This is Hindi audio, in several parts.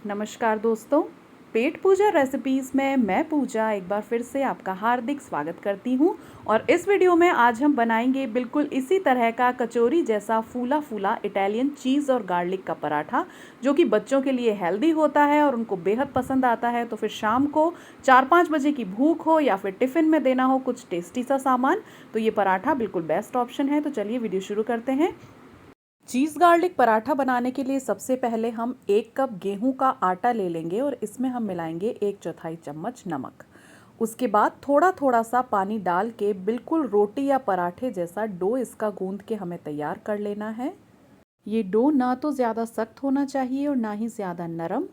नमस्कार दोस्तों, पेट पूजा रेसिपीज़ में मैं पूजा एक बार फिर से आपका हार्दिक स्वागत करती हूँ। और इस वीडियो में आज हम बनाएंगे बिल्कुल इसी तरह का कचौरी जैसा फूला फूला इटालियन चीज़ और गार्लिक का पराठा, जो कि बच्चों के लिए हेल्दी होता है और उनको बेहद पसंद आता है। तो फिर शाम को 4-5 बजे की भूख हो या फिर टिफ़िन में देना हो कुछ टेस्टी सा सामान, तो ये पराठा बिल्कुल बेस्ट ऑप्शन है। तो चलिए वीडियो शुरू करते हैं। चीज़ गार्लिक पराठा बनाने के लिए सबसे पहले हम 1 कप गेहूं का आटा ले लेंगे और इसमें हम मिलाएंगे 1/4 चम्मच नमक। उसके बाद थोड़ा थोड़ा सा पानी डाल के बिल्कुल रोटी या पराठे जैसा डो इसका गूंद के हमें तैयार कर लेना है। ये डो ना तो ज़्यादा सख्त होना चाहिए और ना ही ज़्यादा नरम।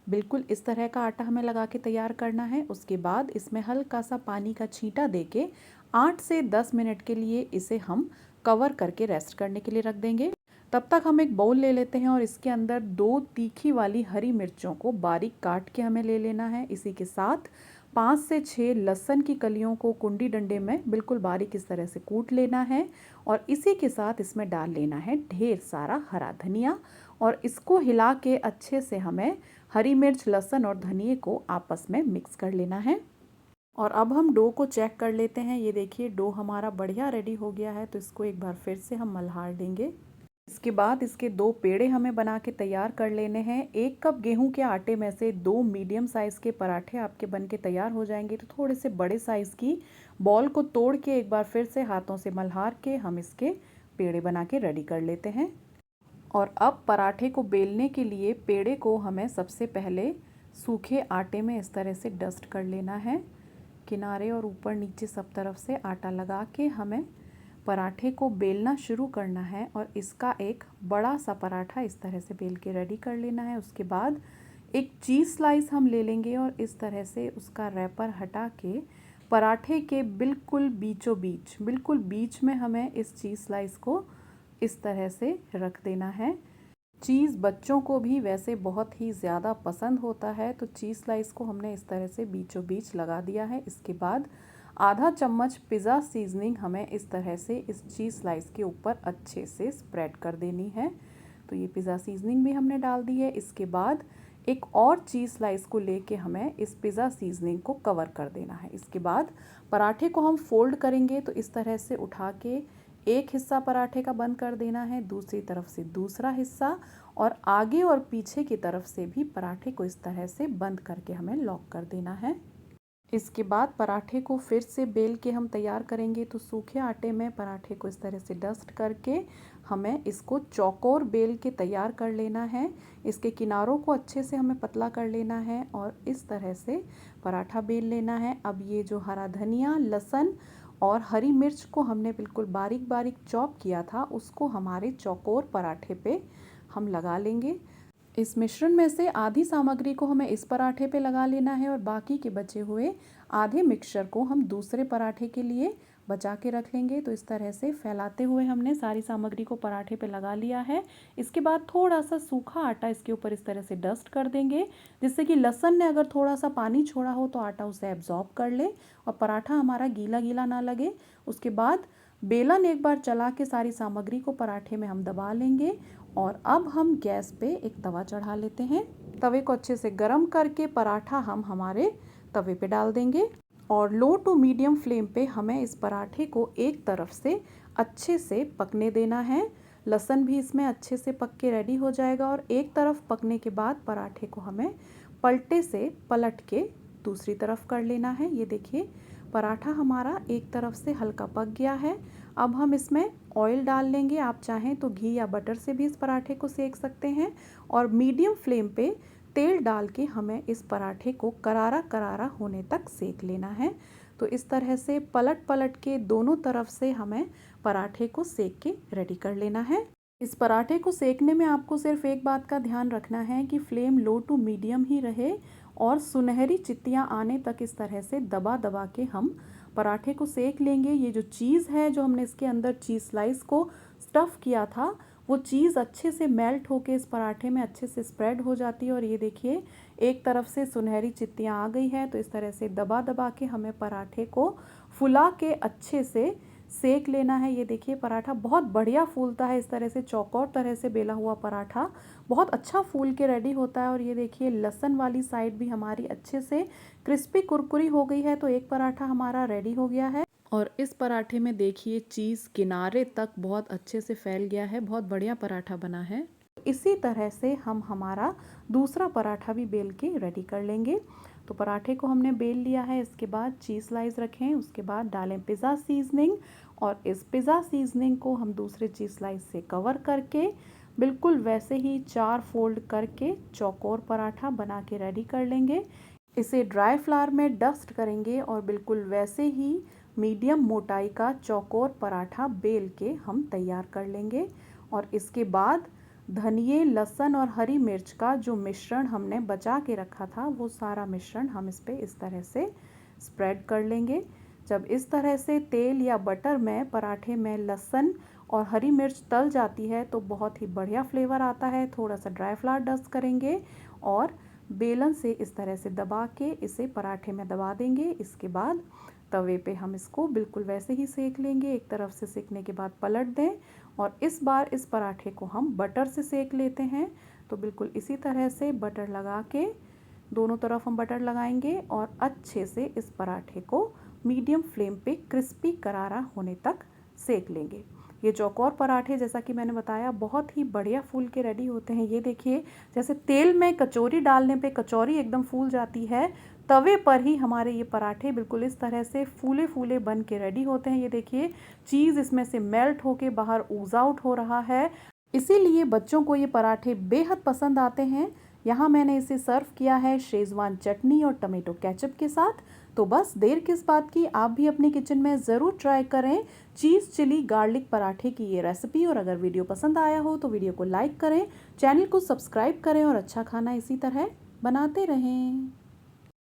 बिल्कुल इस तरह का आटा हमें लगा के तैयार करना है। उसके बाद इसमें हल्का सा पानी का छींटा देके 8 से 10 मिनट के लिए इसे हम कवर करके रेस्ट करने के लिए रख देंगे। तब तक हम एक बाउल ले लेते हैं और इसके अंदर 2 तीखी वाली हरी मिर्चों को बारीक काट के हमें ले लेना है। इसी के साथ 5 से 6 लहसुन की कलियों को कुंडी डंडे में बिल्कुल बारीक इस तरह से कूट लेना है। और इसी के साथ इसमें डाल लेना है ढेर सारा हरा धनिया और इसको हिला के अच्छे से हमें हरी मिर्च, लहसुन और धनिए को आपस में मिक्स कर लेना है। और अब हम डो को चेक कर लेते हैं। ये देखिए डो हमारा बढ़िया रेडी हो गया है। तो इसको एक बार फिर से हम मल्हार देंगे। इसके बाद इसके 2 पेड़े हमें बना के तैयार कर लेने हैं। 1 कप गेहूं के आटे में से 2 मीडियम साइज़ के पराठे आपके बन के तैयार हो जाएंगे। तो थोड़े से बड़े साइज़ की बॉल को तोड़ के एक बार फिर से हाथों से मल्हार के हम इसके पेड़े बना के रेडी कर लेते हैं। और अब पराठे को बेलने के लिए पेड़े को हमें सबसे पहले सूखे आटे में इस तरह से डस्ट कर लेना है। किनारे और ऊपर नीचे सब तरफ से आटा लगा के हमें पराठे को बेलना शुरू करना है और इसका एक बड़ा सा पराठा इस तरह से बेल के रेडी कर लेना है। उसके बाद एक चीज़ स्लाइस हम ले लेंगे और इस तरह से उसका रैपर हटा के पराठे के बिल्कुल बीच में हमें इस चीज़ स्लाइस को इस तरह से रख देना है। चीज़ बच्चों को भी वैसे बहुत ही ज़्यादा पसंद होता है, तो चीज़ स्लाइस को हमने इस तरह से बीचों बीच लगा दिया है। इसके बाद आधा चम्मच पिज़्ज़ा सीजनिंग हमें इस तरह से इस चीज़ स्लाइस के ऊपर अच्छे से स्प्रेड कर देनी है। तो ये पिज़्ज़ा सीजनिंग भी हमने डाल दी है। इसके बाद एक और चीज़ स्लाइस को लेके हमें इस पिज़्ज़ा सीजनिंग को कवर कर देना है। इसके बाद पराठे को हम फोल्ड करेंगे तो इस तरह से उठा के एक हिस्सा पराठे का बंद कर देना है, दूसरी तरफ से दूसरा हिस्सा और आगे और पीछे की तरफ से भी पराठे को इस तरह से बंद करके हमें लॉक कर देना है। इसके बाद पराठे को फिर से बेल के हम तैयार करेंगे। तो सूखे आटे में पराठे को इस तरह से डस्ट करके हमें इसको चौकोर बेल के तैयार कर लेना है। इसके किनारों को अच्छे से हमें पतला कर लेना है और इस तरह से पराठा बेल लेना है। अब ये जो हरा धनिया, लहसुन और हरी मिर्च को हमने बिल्कुल बारीक बारीक चॉप किया था, उसको हमारे चौकोर पराठे पे हम लगा लेंगे। इस मिश्रण में से आधी सामग्री को हमें इस पराठे पे लगा लेना है और बाकी के बचे हुए आधे मिक्सचर को हम दूसरे पराठे के लिए बचा के रख लेंगे। तो इस तरह से फैलाते हुए हमने सारी सामग्री को पराठे पे लगा लिया है। इसके बाद थोड़ा सा सूखा आटा इसके ऊपर इस तरह से डस्ट कर देंगे, जिससे कि लहसुन ने अगर थोड़ा सा पानी छोड़ा हो तो आटा उसे एब्जॉर्ब कर ले और पराठा हमारा गीला गीला ना लगे। उसके बाद बेलन एक बार चला के सारी सामग्री को पराठे में हम दबा लेंगे। और अब हम गैस पे एक तवा चढ़ा लेते हैं। तवे को अच्छे से गर्म करके पराठा हम हमारे तवे पे डाल देंगे और लो टू मीडियम फ्लेम पे हमें इस पराठे को एक तरफ से अच्छे से पकने देना है। लहसुन भी इसमें अच्छे से पक के रेडी हो जाएगा और एक तरफ पकने के बाद पराठे को हमें पलटे से पलट के दूसरी तरफ कर लेना है। ये देखिए पराठा हमारा एक तरफ से हल्का पक गया है। अब हम इसमें ऑयल डाल लेंगे। आप चाहें तो घी या बटर से भी इस पराठे को सेक सकते हैं और मीडियम फ्लेम पे तेल डाल के हमें इस पराठे को करारा करारा होने तक सेक लेना है। तो इस तरह से पलट पलट के दोनों तरफ से हमें पराठे को सेक के रेडी कर लेना है। इस पराठे को सेकने में आपको सिर्फ एक बात का ध्यान रखना है कि फ्लेम लो टू मीडियम ही रहे और सुनहरी चित्तियाँ आने तक इस तरह से दबा दबा के हम पराठे को सेक लेंगे। ये जो चीज़ है, जो हमने इसके अंदर चीज़ स्लाइस को स्टफ़ किया था, वो चीज़ अच्छे से मेल्ट होके इस पराठे में अच्छे से स्प्रेड हो जाती है। और ये देखिए एक तरफ से सुनहरी चित्तियाँ आ गई है। तो इस तरह से दबा दबा के हमें पराठे को फुला के अच्छे से सेक लेना है। ये देखिए पराठा बहुत बढ़िया फूलता है, इस तरह से चौकोर तरह से बेला हुआ पराठा बहुत अच्छा फूल के रेडी होता है। और ये देखिए लहसुन वाली साइड भी हमारी अच्छे से क्रिस्पी कुरकुरी हो गई है, तो एक पराठा हमारा रेडी हो गया है। और इस पराठे में देखिए चीज़ किनारे तक बहुत अच्छे से फैल गया है, बहुत बढ़िया पराठा बना है। इसी तरह से हम हमारा दूसरा पराठा भी बेल के रेडी कर लेंगे। तो पराठे को हमने बेल लिया है, इसके बाद चीज़ स्लाइस रखें, उसके बाद डालें पिज़्ज़ा सीजनिंग और इस पिज़्ज़ा सीजनिंग को हम दूसरे चीज़ स्लाइस से कवर करके बिल्कुल वैसे ही 4 फोल्ड करके चौकोर पराठा बना के रेडी कर लेंगे। इसे ड्राई फ्लावर में डस्ट करेंगे और बिल्कुल वैसे ही मीडियम मोटाई का चौकोर पराठा बेल के हम तैयार कर लेंगे। और इसके बाद धनिए, लहसुन और हरी मिर्च का जो मिश्रण हमने बचा के रखा था, वो सारा मिश्रण हम इस पे इस तरह से स्प्रेड कर लेंगे। जब इस तरह से तेल या बटर में पराठे में लहसुन और हरी मिर्च तल जाती है तो बहुत ही बढ़िया फ्लेवर आता है। थोड़ा सा ड्राई फ्लावर डस्ट करेंगे और बेलन से इस तरह से दबा के इसे पराठे में दबा देंगे। इसके बाद तवे पे हम इसको बिल्कुल वैसे ही सेक लेंगे। एक तरफ से सेकने के बाद पलट दें और इस बार इस पराठे को हम बटर से सेक लेते हैं। तो बिल्कुल इसी तरह से बटर लगा के दोनों तरफ हम बटर लगाएंगे और अच्छे से इस पराठे को मीडियम फ्लेम पे क्रिस्पी करारा होने तक सेक लेंगे। ये चौकोर पराठे जैसा कि मैंने बताया बहुत ही बढ़िया फूल के रेडी होते हैं। ये देखिए जैसे तेल में कचौरी डालने पे कचौरी एकदम फूल जाती है, तवे पर ही हमारे ये पराठे बिल्कुल इस तरह से फूले फूले बन के रेडी होते हैं। ये देखिए चीज़ इसमें से मेल्ट होके बाहर ooze आउट हो रहा है, इसीलिए बच्चों को ये पराठे बेहद पसंद आते हैं। यहाँ मैंने इसे सर्व किया है शेजवान चटनी और टमेटो केचप के साथ। तो बस देर किस बात की, आप भी अपनी किचन में ज़रूर ट्राई करें चीज़ चिली गार्लिक पराठे की ये रेसिपी। और अगर वीडियो पसंद आया हो तो वीडियो को लाइक करें, चैनल को सब्सक्राइब करें और अच्छा खाना इसी तरह बनाते रहें।